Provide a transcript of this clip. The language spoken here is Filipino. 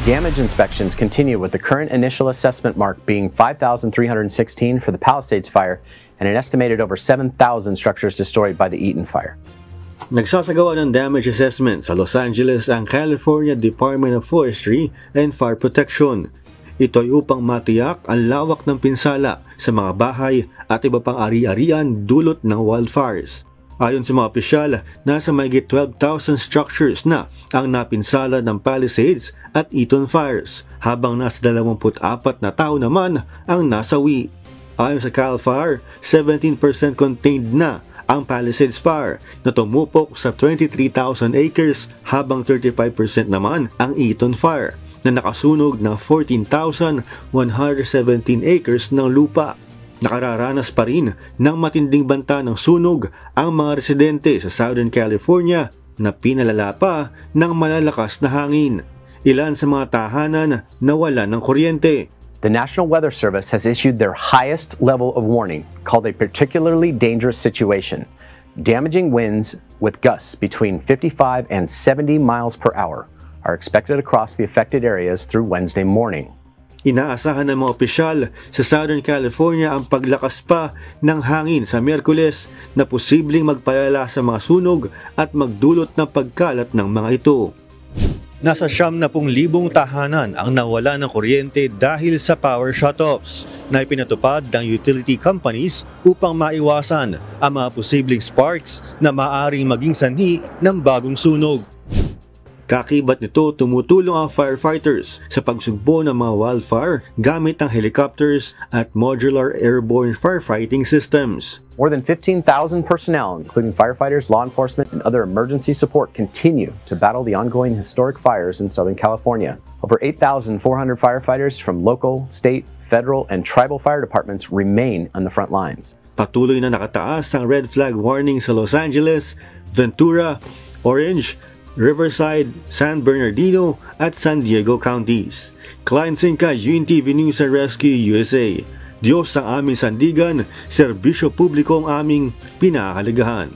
Damage inspections continue with the current initial assessment mark being 5,316 for the Palisades fire and an estimated over 7,000 structures destroyed by the Eaton fire. Nagsasagawa ng damage assessment sa Los Angeles ang California Department of Forestry and Fire Protection. Ito'y upang matiyak ang lawak ng pinsala sa mga bahay at iba pang ari-arian dulot ng wildfires. Ayon sa mga opisyal, nasa mahigit 12,000 structures na ang napinsala ng Palisades at Eaton fires, habang nasa 24 na tao naman ang nasawi. Ayon sa CAL FIRE, 17% contained na ang Palisades fire na tumupok sa 23,000 acres, habang 35% naman ang Eaton fire na nakasunog ng 14,117 acres ng lupa. Nakararanas pa rin ng matinding banta ng sunog ang mga residente sa Southern California na pinalala pa ng malalakas na hangin. Ilan sa mga tahanan nawala ng kuryente. The National Weather Service has issued their highest level of warning, called a particularly dangerous situation. Damaging winds with gusts between 55 and 70 miles per hour are expected across the affected areas through Wednesday morning. Inaasahan ng mga opisyal sa Southern California ang paglakas pa ng hangin sa Miyerkules na posibleng magpalala sa mga sunog at magdulot ng pagkalat ng mga ito. Nasa 70,000 tahanan ang nawala ng kuryente dahil sa power shutoffs na ipinatupad ng utility companies upang maiwasan ang mga posibleng sparks na maaaring maging sanhi ng bagong sunog. Kakibat nito, tumutulong ang firefighters sa pagsugpo ng mga wildfire gamit ang helicopters at modular airborne firefighting systems. More than 15,000 personnel, including firefighters, law enforcement, and other emergency support, continue to battle the ongoing historic fires in Southern California. Over 8,400 firefighters from local, state, federal, and tribal fire departments remain on the front lines. Patuloy na nakataas ang red flag warning sa Los Angeles, Ventura, Orange, Riverside, San Bernardino at San Diego counties. Klein Sinca, UNTV News and Rescue, USA. Diyos ang aming sandigan, serbisyo publiko ang aming pinahahalagahan.